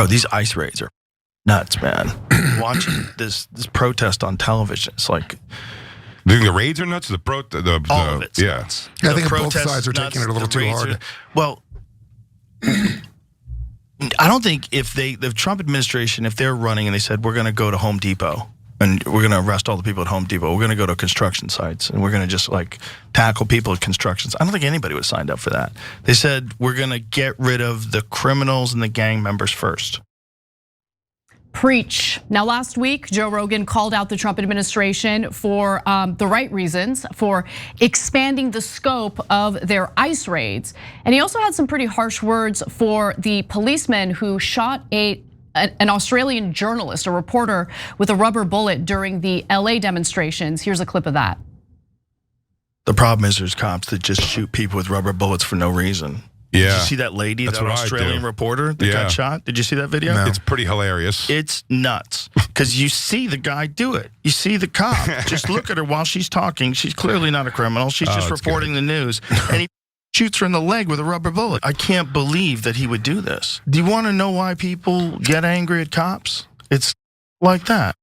Bro, these ICE raids are nuts, man. Watching this protest on television, it's like... The raids are nuts. All of it's nuts. Yeah, I think both sides are taking it a little too hard. Well, I don't think if the Trump administration, if they're running and they said, we're going to go to Home Depot and we're going to arrest all the people at Home Depot, we're going to go to construction sites and we're going to just like tackle people at construction sites. I don't think anybody would have signed up for that. They said, we're going to get rid of the criminals and the gang members first. Preach. Now, last week, Joe Rogan called out the Trump administration for the right reasons, for expanding the scope of their ICE raids. And he also had some pretty harsh words for the policeman who shot an Australian journalist, a reporter, with a rubber bullet during the LA demonstrations. Here's a clip of that. The problem is there's cops that just shoot people with rubber bullets for no reason. Yeah. Did you see that lady, that Australian reporter that got shot? Did you see that video? No. It's pretty hilarious. It's nuts because you see the guy do it. You see the cop. Just look at her while she's talking. She's clearly not a criminal. She's just reporting the news. And he shoots her in the leg with a rubber bullet. I can't believe that he would do this. Do you want to know why people get angry at cops? It's like that.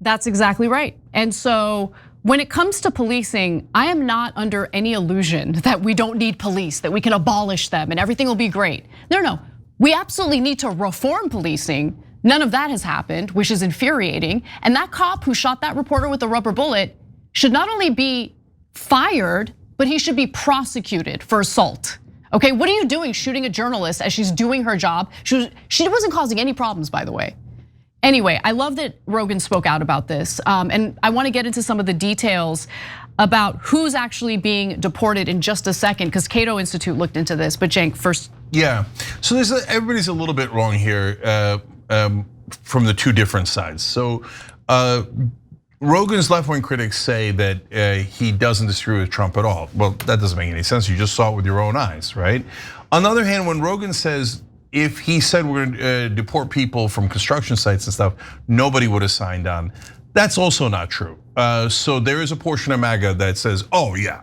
That's exactly right. And so when it comes to policing, I am not under any illusion that we don't need police, that we can abolish them and everything will be great. No, we absolutely need to reform policing. None of that has happened, which is infuriating. And that cop who shot that reporter with a rubber bullet should not only be fired, but he should be prosecuted for assault. Okay, what are you doing shooting a journalist as she's doing her job? She wasn't causing any problems, by the way. Anyway, I love that Rogan spoke out about this, and I want to get into some of the details about who's actually being deported in just a second, because Cato Institute looked into this. But Cenk, first. Yeah, so everybody's a little bit wrong here from the two different sides. So Rogan's left-wing critics say that he doesn't disagree with Trump at all. Well, that doesn't make any sense. You just saw it with your own eyes, right? On the other hand, when Rogan says, if he said we're gonna deport people from construction sites and stuff, nobody would have signed on. That's also not true. So there is a portion of MAGA that says, oh yeah,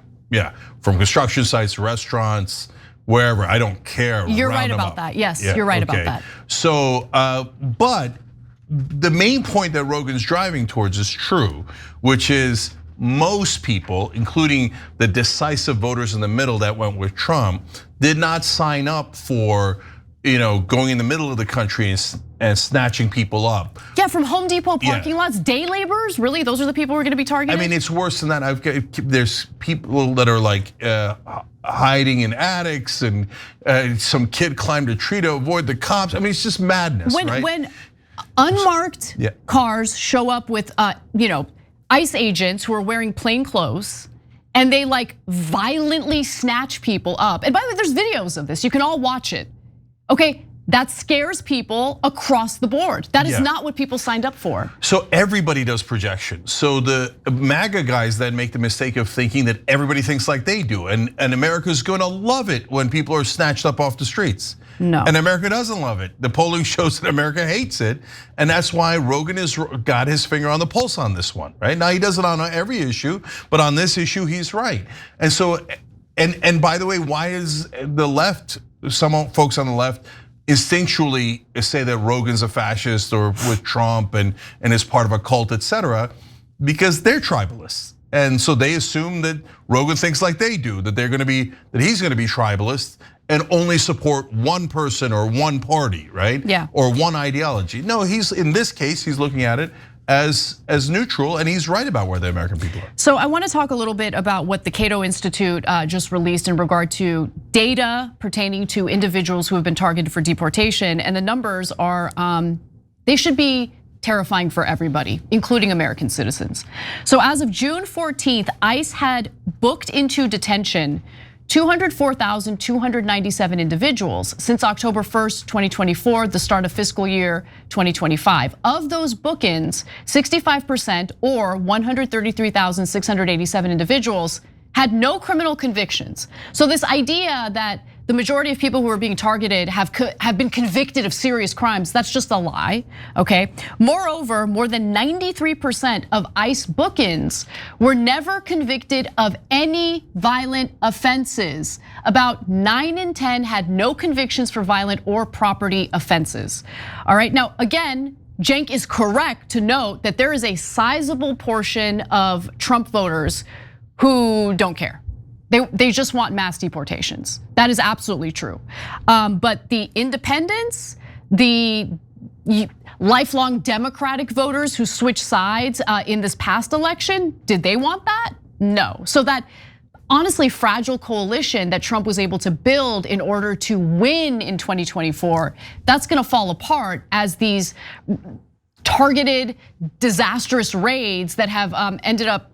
from construction sites, restaurants, wherever, I don't care. You're right about that, yes, you're right about that. So, but the main point that Rogan's driving towards is true, which is most people, including the decisive voters in the middle that went with Trump, did not sign up for going in the middle of the country and snatching people up. Yeah, from Home Depot parking lots, day laborers, really? Those are the people we're gonna be targeting? I mean, it's worse than that. There's people that are like hiding in attics, and some kid climbed a tree to avoid the cops. I mean, it's just madness, right? When unmarked cars show up with ICE agents who are wearing plain clothes, and they like violently snatch people up. And by the way, there's videos of this, you can all watch it. Okay, that scares people across the board. That is not what people signed up for. So everybody does projection. So the MAGA guys then make the mistake of thinking that everybody thinks like they do. And America's gonna love it when people are snatched up off the streets. No. And America doesn't love it. The polling shows that America hates it. And that's why Rogan has got his finger on the pulse on this one, right? Now he does it on every issue, but on this issue, he's right. And so, and by the way, why is the left, some folks on the left instinctually say that Rogan's a fascist or with Trump and is part of a cult, etc., because they're tribalists. And so they assume that Rogan thinks like they do, that he's gonna be tribalist and only support one person or one party, right? Yeah. Or one ideology. No, in this case, he's looking at it as neutral, and he's right about where the American people are. So I want to talk a little bit about what the Cato Institute just released in regard to data pertaining to individuals who have been targeted for deportation, and the numbers are, they should be terrifying for everybody, including American citizens. So as of June 14th, ICE had booked into detention 204,297 individuals since October 1st, 2024, the start of fiscal year 2025. Of those bookings, 65% or 133,687 individuals had no criminal convictions. So this idea that the majority of people who are being targeted have been convicted of serious crimes. That's just a lie, okay? Moreover, more than 93% of ICE bookings were never convicted of any violent offenses. About 9 in 10 had no convictions for violent or property offenses. All right, now again, Cenk is correct to note that there is a sizable portion of Trump voters who don't care. They just want mass deportations. That is absolutely true. But the independents, the lifelong Democratic voters who switched sides in this past election, did they want that? No. So that honestly fragile coalition that Trump was able to build in order to win in 2024, that's gonna fall apart as these targeted, disastrous raids that have ended up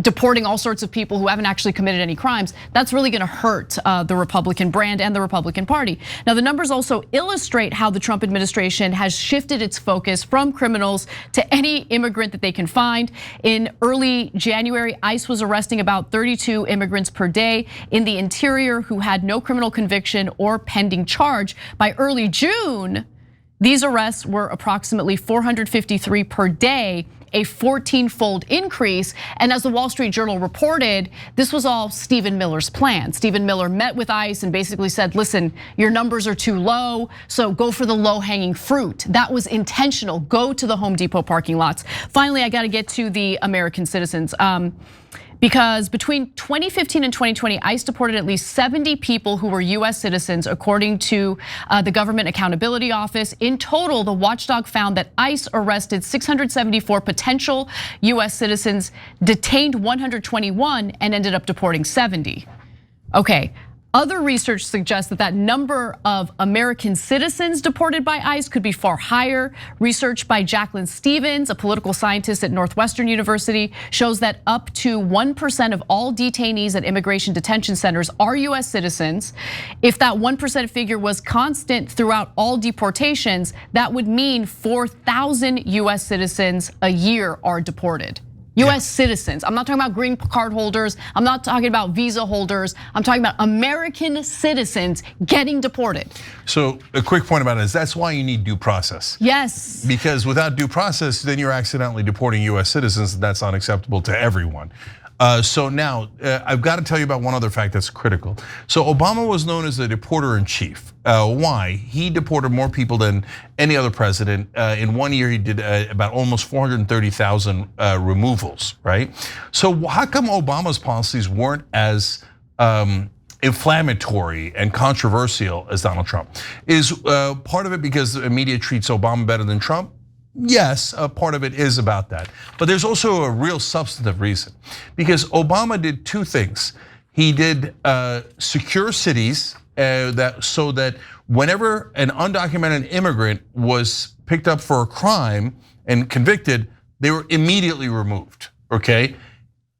deporting all sorts of people who haven't actually committed any crimes. That's really gonna hurt the Republican brand and the Republican Party. Now, the numbers also illustrate how the Trump administration has shifted its focus from criminals to any immigrant that they can find. In early January, ICE was arresting about 32 immigrants per day in the interior who had no criminal conviction or pending charge. By early June, these arrests were approximately 453 per day, a 14-fold increase. And as the Wall Street Journal reported, this was all Stephen Miller's plan. Stephen Miller met with ICE and basically said, listen, your numbers are too low, so go for the low-hanging fruit. That was intentional, go to the Home Depot parking lots. Finally, I gotta get to the American citizens. Because between 2015 and 2020, ICE deported at least 70 people who were US citizens, according to the Government Accountability Office. In total, the watchdog found that ICE arrested 674 potential US citizens, detained 121, and ended up deporting 70. Okay. Other research suggests that number of American citizens deported by ICE could be far higher. Research by Jacqueline Stevens, a political scientist at Northwestern University, shows that up to 1% of all detainees at immigration detention centers are US citizens. If that 1% figure was constant throughout all deportations, that would mean 4,000 US citizens a year are deported. US citizens. I'm not talking about green card holders. I'm not talking about visa holders. I'm talking about American citizens getting deported. So a quick point about it is that's why you need due process. Yes. Because without due process, then you're accidentally deporting US citizens. That's unacceptable to everyone. So now, I've got to tell you about one other fact that's critical. So Obama was known as the deporter in chief. Why? He deported more people than any other president. In 1 year, he did about almost 430,000 removals, right? So how come Obama's policies weren't as inflammatory and controversial as Donald Trump? Is part of it because the media treats Obama better than Trump? Yes, a part of it is about that. But there's also a real substantive reason. Because Obama did two things. He did secure cities so that whenever an undocumented immigrant was picked up for a crime and convicted, they were immediately removed, okay?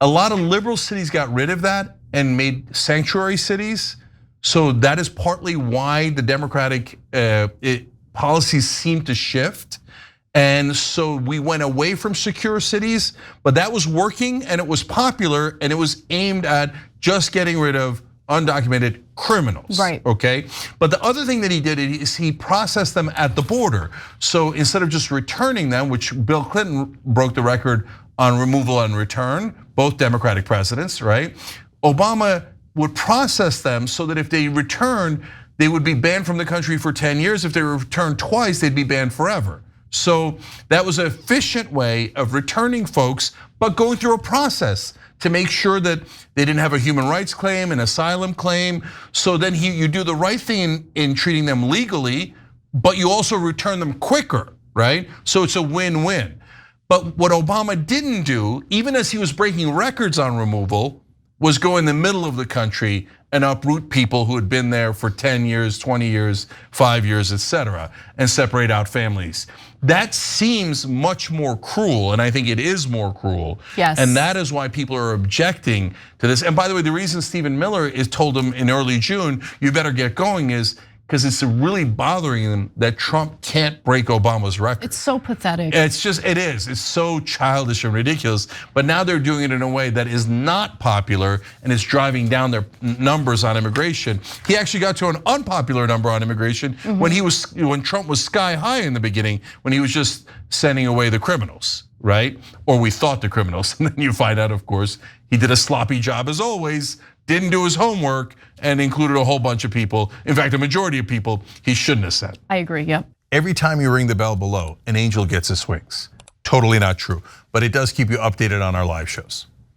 A lot of liberal cities got rid of that and made sanctuary cities. So that is partly why the Democratic policies seem to shift. And so we went away from secure cities, but that was working and it was popular and it was aimed at just getting rid of undocumented criminals, right? Okay, but the other thing that he did is he processed them at the border. So instead of just returning them, which Bill Clinton broke the record on removal and return, both Democratic presidents, right? Obama would process them so that if they returned, they would be banned from the country for 10 years. If they were returned twice, they'd be banned forever. So that was an efficient way of returning folks, but going through a process to make sure that they didn't have a human rights claim, an asylum claim. So then you do the right thing in treating them legally, but you also return them quicker, right? So it's a win-win. But what Obama didn't do, even as he was breaking records on removal, was go in the middle of the country and uproot people who had been there for 10 years, 20 years, 5 years, etc., and separate out families. That seems much more cruel, and I think it is more cruel. Yes. And that is why people are objecting to this. And by the way, the reason Stephen Miller told him in early June, you better get going, is because it's really bothering them that Trump can't break Obama's record. It's so pathetic. It is. It's so childish and ridiculous. But now they're doing it in a way that is not popular and it's driving down their numbers on immigration. He actually got to an unpopular number on immigration when Trump was sky high in the beginning, when he was just sending away the criminals, right? Or we thought the criminals. And then you find out, of course, he did a sloppy job as always, didn't do his homework, and included a whole bunch of people. In fact, a majority of people he shouldn't have sent. I agree, yep. Every time you ring the bell below, an angel gets his wings. Totally not true, but it does keep you updated on our live shows.